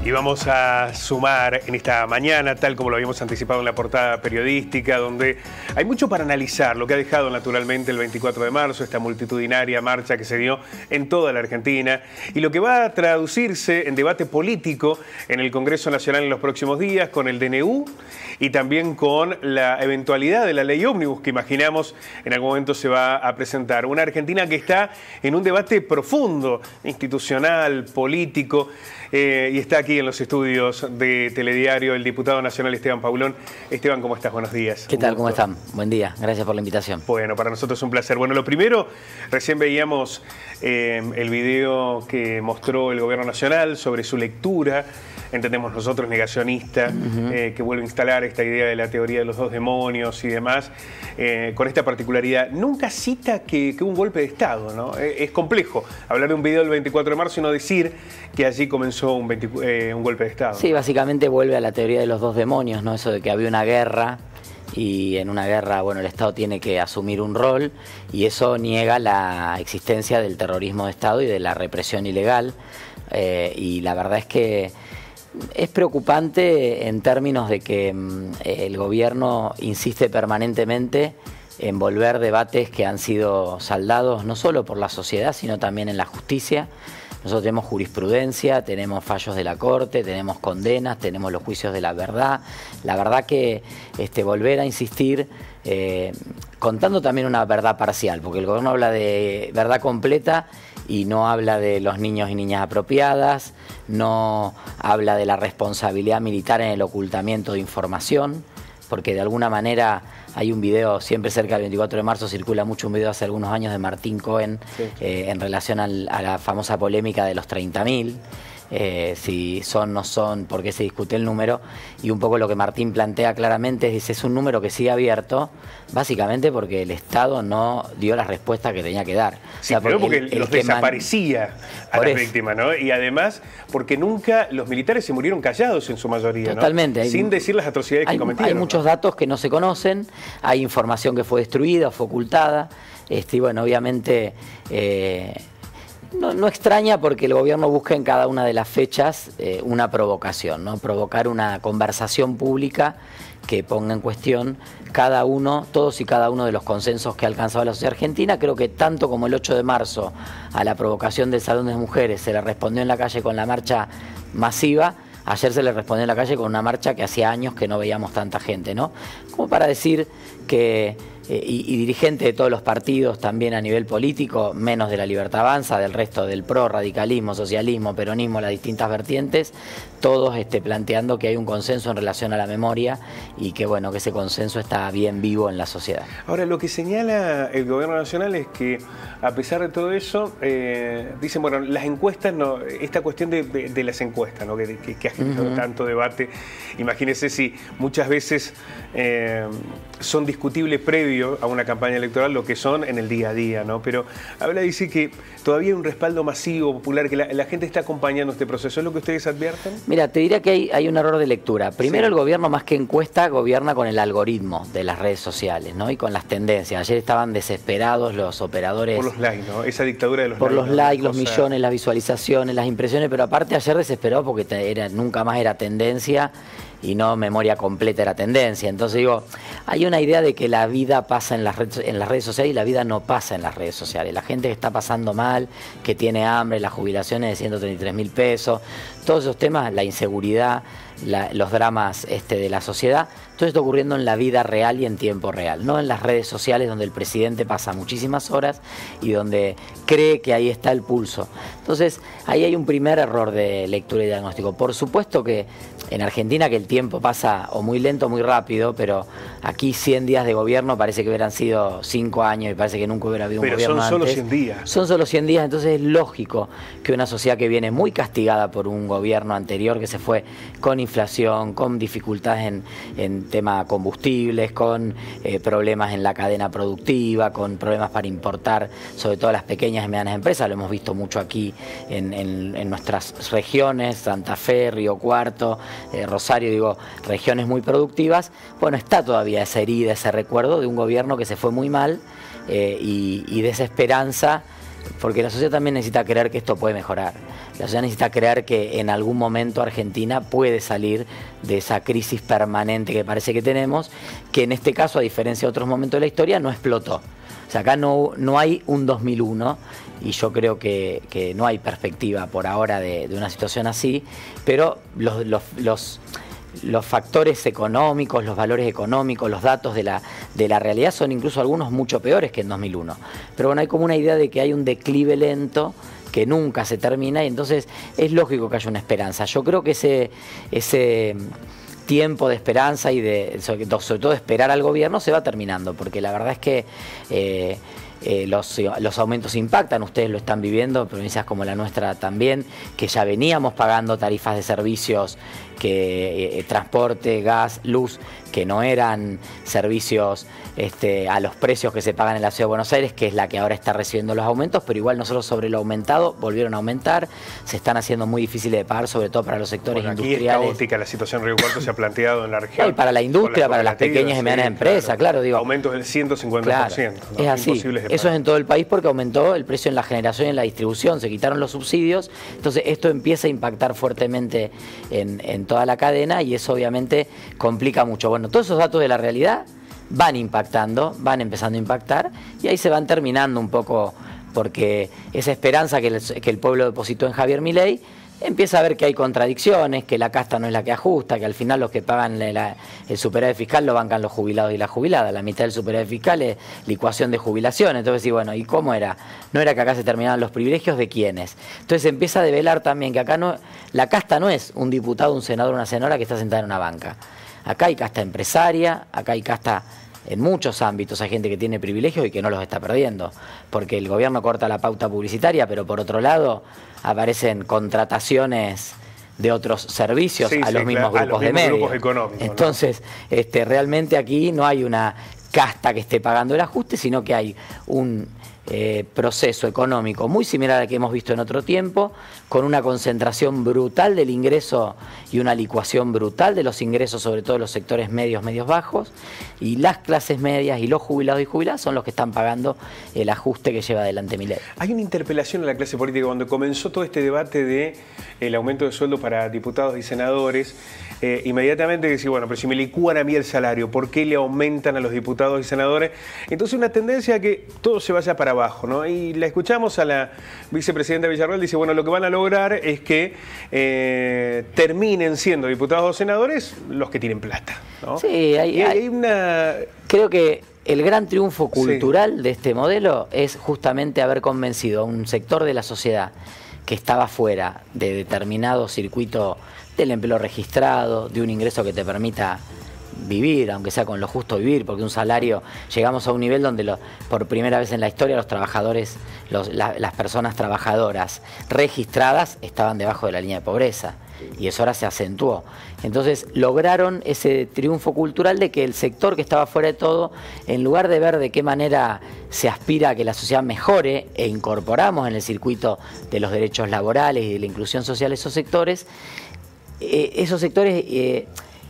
Y vamos a sumar en esta mañana, tal como lo habíamos anticipado en la portada periodística, donde hay mucho para analizar, lo que ha dejado naturalmente el 24 de marzo, esta multitudinaria marcha que se dio en toda la Argentina, y lo que va a traducirse en debate político en el Congreso Nacional en los próximos días, con el DNU y también con la eventualidad de la ley ómnibus que imaginamos en algún momento se va a presentar. Una Argentina que está en un debate profundo, institucional, político, y está aquí en los estudios de Telediario el diputado nacional Esteban Paulón. Esteban, ¿cómo estás? Buenos días. ¿Qué tal? ¿Cómo están? Buen día. Gracias por la invitación. Bueno, para nosotros es un placer. Bueno, lo primero, recién veíamos el video que mostró el Gobierno Nacional sobre su lectura. Entendemos nosotros, negacionista, que vuelve a instalar esta idea de la teoría de los dos demonios y demás, con esta particularidad. Nunca cita que hubo un golpe de Estado, ¿no? Es complejo hablar de un video del 24 de marzo y no decir que allí comenzó un golpe de Estado. Sí, básicamente vuelve a la teoría de los dos demonios, ¿no? Eso de que había una guerra y en una guerra, bueno, el Estado tiene que asumir un rol y eso niega la existencia del terrorismo de Estado y de la represión ilegal. Y la verdad es que es preocupante en términos de que el gobierno insiste permanentemente en volver debates que han sido saldados no solo por la sociedad, sino también en la justicia. Nosotros tenemos jurisprudencia, tenemos fallos de la Corte, tenemos condenas, tenemos los juicios de la verdad. La verdad que volver a insistir contando también una verdad parcial, porque el gobierno habla de verdad completa y no habla de los niños y niñas apropiadas, no habla de la responsabilidad militar en el ocultamiento de información, porque de alguna manera hay un video, siempre cerca del 24 de marzo circula mucho un video hace algunos años de Martín Cohen, sí, en relación a la famosa polémica de los 30.000. Si son, no son, por qué se discute el número, y un poco lo que Martín plantea claramente es un número que sigue abierto, básicamente porque el Estado no dio la respuesta que tenía que dar. Sí, o sea, porque los desaparecía a las víctimas, ¿no? Y además porque nunca los militares se murieron callados en su mayoría, totalmente, ¿no? Sin decir las atrocidades que cometieron. Hay muchos datos que no se conocen, hay información que fue destruida, fue ocultada, y bueno, obviamente no extraña porque el gobierno busca en cada una de las fechas una provocación, ¿no? Provocar una conversación pública que ponga en cuestión todos y cada uno de los consensos que ha alcanzado la sociedad argentina. Creo que tanto como el 8 de marzo a la provocación del Salón de Mujeres se le respondió en la calle con la marcha masiva, ayer se le respondió en la calle con una marcha que hacía años que no veíamos tanta gente, ¿no? Como para decir que y dirigentes de todos los partidos también a nivel político, menos de la Libertad Avanza, del resto del PRO, radicalismo, socialismo, peronismo, las distintas vertientes, todos planteando que hay un consenso en relación a la memoria y que bueno, que ese consenso está bien vivo en la sociedad. Ahora, lo que señala el Gobierno Nacional es que a pesar de todo eso, dicen, bueno, las encuestas, no, esta cuestión de las encuestas, ¿no? que ha generado tanto debate, imagínense si muchas veces son discutibles previos a una campaña electoral lo que son en el día a día, ¿no? Pero dice que todavía hay un respaldo masivo, popular, que la gente está acompañando este proceso. ¿Es lo que ustedes advierten? Mira, te diría que hay un error de lectura. Primero, sí, el gobierno, más que encuesta, gobierna con el algoritmo de las redes sociales, ¿no? Y con las tendencias. Ayer estaban desesperados los operadores. Por los likes, ¿no? Esa dictadura de los likes. Por los likes, los millones, las visualizaciones, las impresiones, pero aparte ayer desesperado porque nunca más era tendencia y no memoria completa era tendencia. Entonces digo, hay una idea de que la vida pasa en las redes sociales y la vida no pasa en las redes sociales. La gente que está pasando mal, que tiene hambre, las jubilaciones de 133.000 pesos, todos esos temas, la inseguridad, los dramas de la sociedad, todo está ocurriendo en la vida real y en tiempo real, no en las redes sociales donde el presidente pasa muchísimas horas y donde cree que ahí está el pulso. Entonces, ahí hay un primer error de lectura y diagnóstico. Por supuesto que en Argentina que el tiempo pasa o muy lento o muy rápido, pero aquí 100 días de gobierno parece que hubieran sido 5 años y parece que nunca hubiera habido un gobierno antes. Pero son solo 100 días. Son solo 100 días, entonces es lógico que una sociedad que viene muy castigada por un gobierno anterior que se fue con inflación, con dificultades en tema combustibles, con problemas en la cadena productiva, con problemas para importar, sobre todo las pequeñas y medianas empresas, lo hemos visto mucho aquí en nuestras regiones, Santa Fe, Río Cuarto, Rosario, digo, regiones muy productivas. Bueno, está todavía esa herida, ese recuerdo de un gobierno que se fue muy mal y de esa esperanza porque la sociedad también necesita creer que esto puede mejorar. La sociedad necesita creer que en algún momento Argentina puede salir de esa crisis permanente que parece que tenemos, que en este caso, a diferencia de otros momentos de la historia, no explotó. O sea, acá no hay un 2001 y yo creo que no hay perspectiva por ahora de una situación así, pero los factores económicos, los valores económicos, los datos de la realidad son incluso algunos mucho peores que en 2001. Pero bueno, hay como una idea de que hay un declive lento que nunca se termina y entonces es lógico que haya una esperanza. Yo creo que ese tiempo de esperanza y sobre todo de esperar al gobierno se va terminando, porque la verdad es que los aumentos impactan, ustedes lo están viviendo, provincias como la nuestra también, que ya veníamos pagando tarifas de servicios, transporte, gas, luz, que no eran servicios a los precios que se pagan en la Ciudad de Buenos Aires, que es la que ahora está recibiendo los aumentos, pero igual nosotros sobre lo aumentado volvieron a aumentar, se están haciendo muy difíciles de pagar, sobre todo para los sectores industriales. Aquí es caótica la situación en Río Cuarto, se ha planteado en la región. Y para la industria, para las pequeñas y medianas empresas, claro, digo. Aumentos del 150%. Claro, ¿no? Es así, eso es en todo el país porque aumentó el precio en la generación y en la distribución, se quitaron los subsidios, entonces esto empieza a impactar fuertemente en toda la cadena y eso obviamente complica mucho. Bueno, todos esos datos de la realidad van impactando, van empezando a impactar y ahí se van terminando un poco porque esa esperanza que el pueblo depositó en Javier Milei empieza a ver que hay contradicciones, que la casta no es la que ajusta, que al final los que pagan el superávit fiscal lo bancan los jubilados y las jubiladas, la mitad del superávit fiscal es licuación de jubilación, entonces sí, bueno, ¿y cómo era? No era que acá se terminaban los privilegios de quiénes. Entonces empieza a develar también que acá la casta no es un diputado, un senador, una senadora que está sentada en una banca. Acá hay casta empresaria, acá hay casta en muchos ámbitos, hay gente que tiene privilegios y que no los está perdiendo, porque el gobierno corta la pauta publicitaria, pero por otro lado aparecen contrataciones de otros servicios a los mismos grupos de medios. Grupos económicos, entonces, ¿no? Realmente aquí no hay una casta que esté pagando el ajuste, sino que hay un proceso económico muy similar al que hemos visto en otro tiempo, con una concentración brutal del ingreso y una licuación brutal de los ingresos, sobre todo los sectores medios bajos, y las clases medias y los jubilados y jubiladas son los que están pagando el ajuste que lleva adelante Milei. Hay una interpelación en la clase política cuando comenzó todo este debate de el aumento de sueldo para diputados y senadores, inmediatamente decir, bueno, pero si me licúan a mí el salario, ¿por qué le aumentan a los diputados y senadores? Entonces una tendencia a que todo se vaya para abajo, ¿no? Y la escuchamos a la vicepresidenta Villarroel, dice, bueno, lo que van a lograr es que terminen siendo diputados o senadores los que tienen plata, ¿no? Sí, hay una... Creo que el gran triunfo cultural de este modelo es justamente haber convencido a un sector de la sociedad que estaba fuera de determinado circuito del empleo registrado, de un ingreso que te permita vivir, aunque sea con lo justo vivir, porque un salario, llegamos a un nivel donde por primera vez en la historia los trabajadores, las personas trabajadoras registradas estaban debajo de la línea de pobreza y eso ahora se acentuó. Entonces lograron ese triunfo cultural de que el sector que estaba fuera de todo, en lugar de ver de qué manera se aspira a que la sociedad mejore e incorporamos en el circuito de los derechos laborales y de la inclusión social esos sectores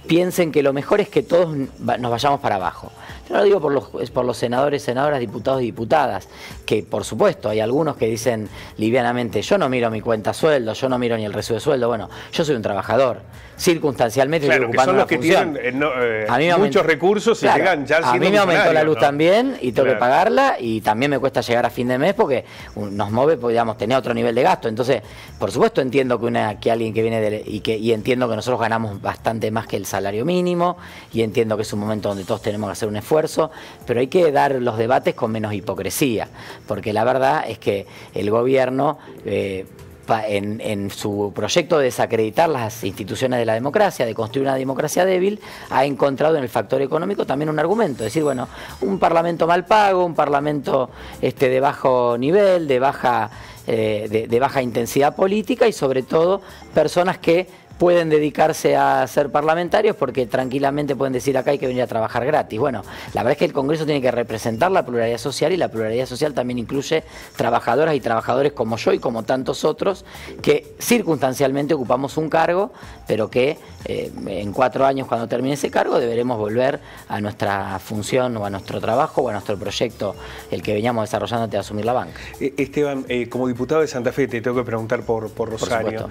piensen que lo mejor es que todos nos vayamos para abajo. Yo no lo digo por los senadores, senadoras, diputados y diputadas, que por supuesto hay algunos que dicen livianamente, yo no miro mi cuenta sueldo, yo no miro ni el recibo de sueldo, bueno, yo soy un trabajador, circunstancialmente claro, estoy ocupando que son los una que función. tienen muchos recursos y llegan ya al a mí me aumentó la luz, ¿no? También y tengo que pagarla y también me cuesta llegar a fin de mes porque nos mueve, porque, digamos, tenía otro nivel de gasto. Entonces, por supuesto entiendo que alguien que viene y entiendo que nosotros ganamos bastante más que el salario mínimo y entiendo que es un momento donde todos tenemos que hacer un esfuerzo, pero hay que dar los debates con menos hipocresía, porque la verdad es que el gobierno en su proyecto de desacreditar las instituciones de la democracia, de construir una democracia débil, ha encontrado en el factor económico también un argumento, es decir, bueno, un parlamento mal pago, un parlamento de bajo nivel, de baja intensidad política y sobre todo personas que pueden dedicarse a ser parlamentarios porque tranquilamente pueden decir acá hay que venir a trabajar gratis. Bueno, la verdad es que el Congreso tiene que representar la pluralidad social, y la pluralidad social también incluye trabajadoras y trabajadores como yo y como tantos otros que circunstancialmente ocupamos un cargo, pero que en 4 años, cuando termine ese cargo, deberemos volver a nuestra función o a nuestro trabajo o a nuestro proyecto, el que veníamos desarrollando antes de asumir la banca. Esteban, como diputado de Santa Fe, te tengo que preguntar por Rosario.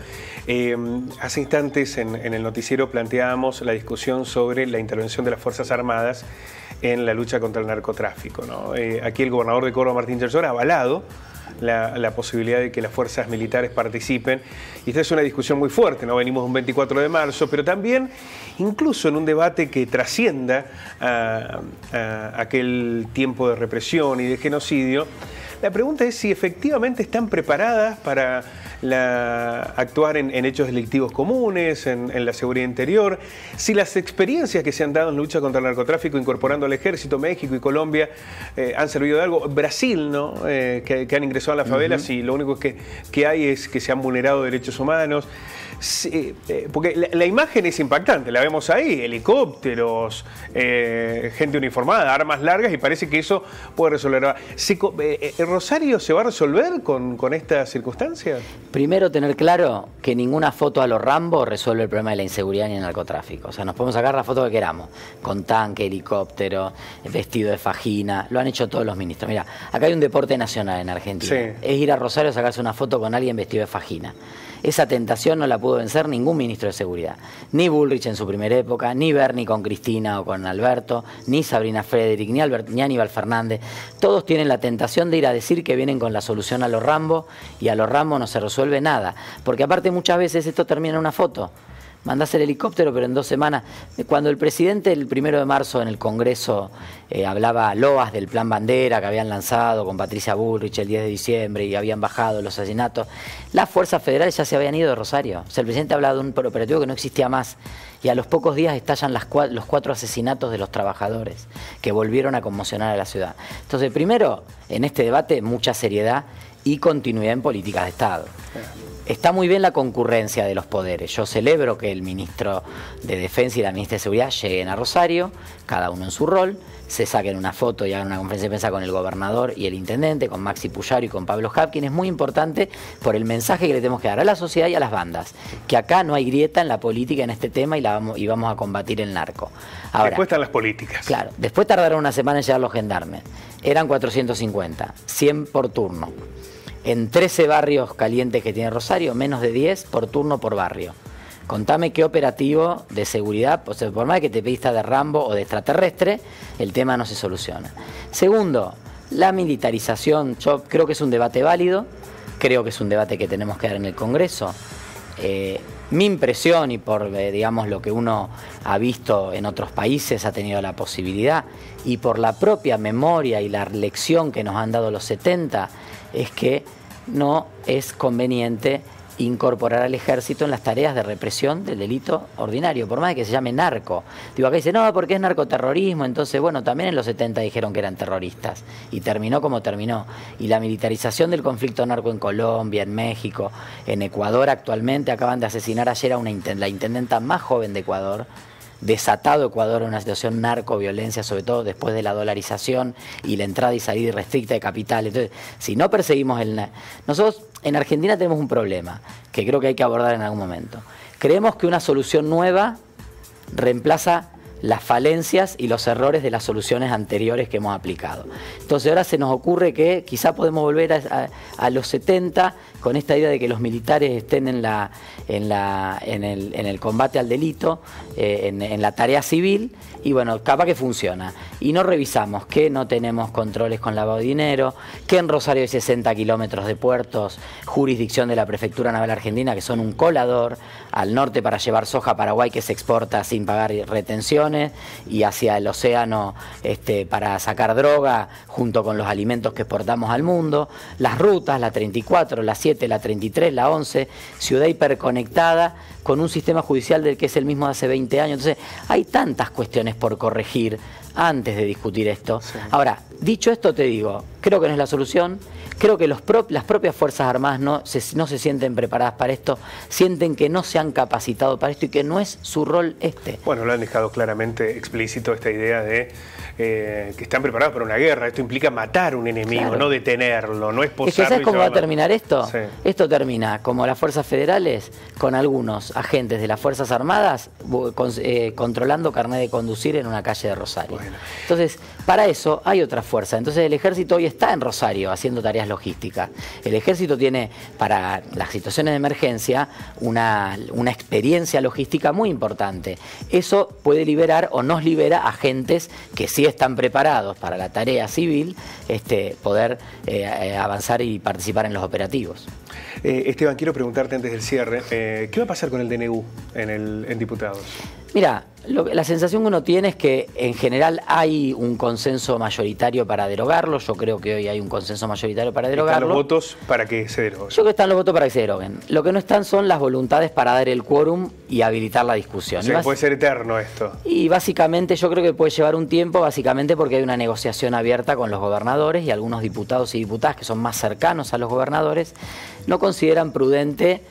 Hace instantes en el noticiero planteábamos la discusión sobre la intervención de las Fuerzas Armadas en la lucha contra el narcotráfico, ¿no? Aquí el gobernador de Córdoba, Martín Terzora, ha avalado la posibilidad de que las fuerzas militares participen. Y esta es una discusión muy fuerte, ¿no? Venimos de un 24 de marzo, pero también incluso en un debate que trascienda a aquel tiempo de represión y de genocidio. La pregunta es si efectivamente están preparadas para actuar en hechos delictivos comunes, en la seguridad interior, si las experiencias que se han dado en lucha contra el narcotráfico, incorporando al ejército, México y Colombia, han servido de algo. Brasil, ¿no? Que han ingresado a las favelas y lo único que hay es que se han vulnerado derechos humanos. Sí, porque la imagen es impactante, la vemos ahí, helicópteros, gente uniformada, armas largas, y parece que eso puede resolver. ¿Rosario se va a resolver con estas circunstancias? Primero, tener claro que ninguna foto a los Rambo resuelve el problema de la inseguridad ni el narcotráfico. O sea, nos podemos sacar la foto que queramos, con tanque, helicóptero, vestido de fajina, lo han hecho todos los ministros. Mira, acá hay un deporte nacional en Argentina, sí. Es ir a Rosario a sacarse una foto con alguien vestido de fajina. Esa tentación no la pudo vencer ningún ministro de seguridad, ni Bullrich en su primera época, ni Bernie con Cristina o con Alberto, ni Sabrina Frederick, ni Aníbal Fernández. Todos tienen la tentación de ir a decir que vienen con la solución a los Rambo, y a los Rambo no se resuelve nada, porque aparte muchas veces esto termina en una foto. Mandás el helicóptero, pero en 2 semanas. Cuando el presidente el 1 de marzo en el Congreso hablaba loas del Plan Bandera que habían lanzado con Patricia Bullrich el 10 de diciembre y habían bajado los asesinatos, las fuerzas federales ya se habían ido de Rosario. O sea, el presidente hablaba de un operativo que no existía más, y a los pocos días estallan los 4 asesinatos de los trabajadores que volvieron a conmocionar a la ciudad. Entonces, primero, en este debate, mucha seriedad y continuidad en políticas de Estado. Está muy bien la concurrencia de los poderes. Yo celebro que el ministro de Defensa y la ministra de Seguridad lleguen a Rosario, cada uno en su rol, se saquen una foto y hagan una conferencia de prensa con el gobernador y el intendente, con Maxi Puyaro y con Pablo Hapkin. Es muy importante por el mensaje que le tenemos que dar a la sociedad y a las bandas, que acá no hay grieta en la política en este tema y vamos a combatir el narco. Ahora, después están las políticas. Claro, después tardaron una semana en llegar los gendarmes. Eran 450, 100 por turno. En 13 barrios calientes que tiene Rosario, menos de 10 por turno por barrio. Contame qué operativo de seguridad, o sea, por más que te pediste de Rambo o de extraterrestre, el tema no se soluciona. Segundo, la militarización. Yo creo que es un debate válido, creo que es un debate que tenemos que dar en el Congreso. Mi impresión, y por digamos lo que uno ha visto en otros países, ha tenido la posibilidad, y por la propia memoria y la lección que nos han dado los 70, es que no es conveniente incorporar al ejército en las tareas de represión del delito ordinario, por más de que se llame narco. Digo, acá dice, no, porque es narcoterrorismo. Entonces, bueno, también en los 70 dijeron que eran terroristas, y terminó como terminó. Y la militarización del conflicto narco en Colombia, en México, en Ecuador actualmente, acaban de asesinar ayer a la intendenta más joven de Ecuador, desatado Ecuador en una situación narcoviolencia, sobre todo después de la dolarización y la entrada y salida irrestricta de capital. Entonces, si no perseguimos nosotros en Argentina tenemos un problema que creo que hay que abordar en algún momento. Creemos que una solución nueva reemplaza las falencias y los errores de las soluciones anteriores que hemos aplicado. Entonces ahora se nos ocurre que quizá podemos volver a los 70 con esta idea de que los militares estén en el combate al delito, en la tarea civil, y bueno, capaz que funciona. Y no revisamos que no tenemos controles con lavado de dinero, que en Rosario hay 60 kilómetros de puertos, jurisdicción de la Prefectura Naval Argentina, que son un colador, al norte para llevar soja a Paraguay que se exporta sin pagar retenciones, y hacia el océano para sacar droga junto con los alimentos que exportamos al mundo, las rutas, la 34, la 7, la 33, la 11, ciudad hiperconectada con un sistema judicial del que es el mismo de hace 20 años. Entonces hay tantas cuestiones por corregir antes de discutir esto. Sí. Ahora, Dicho esto, te digo, creo que no es la solución. Creo que las propias Fuerzas Armadas no se sienten preparadas para esto, sienten que no se han capacitado para esto y que no es su rol este. Bueno, lo han dejado claramente explícito esta idea de que están preparados para una guerra. Esto implica matar a un enemigo, claro, no detenerlo, no esposarlo. Es que ¿sabes cómo va a terminar esto? Sí. Esto termina como las fuerzas federales, con algunos agentes de las Fuerzas Armadas controlando carnet de conducir en una calle de Rosario. Bueno. Entonces, para eso hay otra fuerza. Entonces el ejército hoy está en Rosario haciendo tareas logísticas. El ejército tiene para las situaciones de emergencia una experiencia logística muy importante. Eso puede liberar o nos libera agentes que sí están preparados para la tarea civil, poder avanzar y participar en los operativos. Esteban, quiero preguntarte antes del cierre, ¿qué va a pasar con el DNU en diputados? Mira, la sensación que uno tiene es que en general hay un consenso mayoritario para derogarlo. Yo creo que hoy hay un consenso mayoritario para derogarlo. ¿Están los votos para que se deroguen? Yo creo que están los votos para que se deroguen. Lo que no están son las voluntades para dar el quórum y habilitar la discusión. O sea, puede ser eterno esto. Y básicamente yo creo que puede llevar un tiempo, básicamente porque hay una negociación abierta con los gobernadores y algunos diputados y diputadas que son más cercanos a los gobernadores no consideran prudente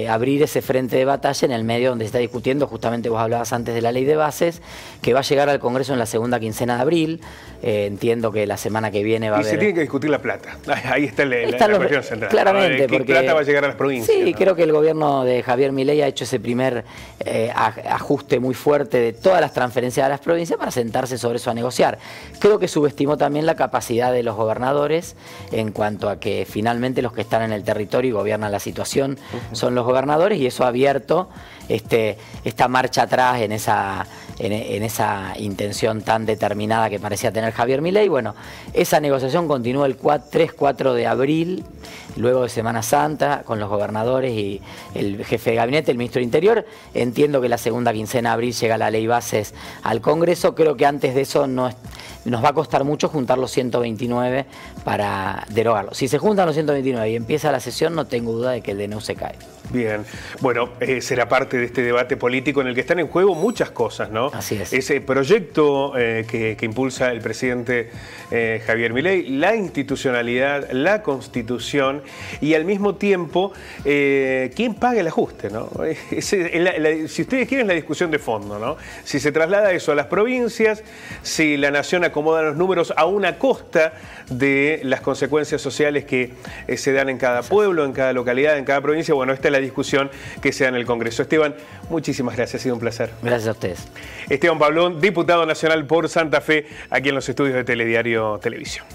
abrir ese frente de batalla en el medio donde se está discutiendo, justamente vos hablabas antes de la ley de bases, que va a llegar al Congreso en la segunda quincena de abril. Entiendo que la semana que viene va a haber... Y se tiene que discutir la plata. Ahí está la cuestión central. Claramente. ¿Qué plata va a llegar a las provincias? Sí, ¿no? Creo que el gobierno de Javier Milei ha hecho ese primer ajuste muy fuerte de todas las transferencias a las provincias para sentarse sobre eso a negociar. Creo que subestimó también la capacidad de los gobernadores en cuanto a que finalmente los que están en el territorio y gobiernan la situación son los gobernadores, y eso ha abierto esta marcha atrás en esa intención tan determinada que parecía tener Javier Milei. Bueno, esa negociación continúa el 3-4 de abril, luego de Semana Santa, con los gobernadores y el jefe de gabinete, el ministro de Interior. Entiendo que la segunda quincena de abril llega la ley bases al Congreso. Creo que antes de eso nos va a costar mucho juntar los 129 para derogarlo. Si se juntan los 129 y empieza la sesión, no tengo duda de que el DNU se cae. Bien, bueno, será parte de este debate político en el que están en juego muchas cosas, ¿no? Así es. Ese proyecto que impulsa el presidente Javier Milei, la institucionalidad, la Constitución y al mismo tiempo quién paga el ajuste, ¿no? Si ustedes quieren, la discusión de fondo, ¿no? Si se traslada eso a las provincias, si la nación acomoda los números a una costa de las consecuencias sociales que se dan en cada pueblo, en cada localidad, en cada provincia. Bueno, esta es la discusión que se da en el Congreso. Esteban, muchísimas gracias, ha sido un placer. Gracias a ustedes. Esteban Pablón, diputado nacional por Santa Fe, aquí en los estudios de Telediario Televisión.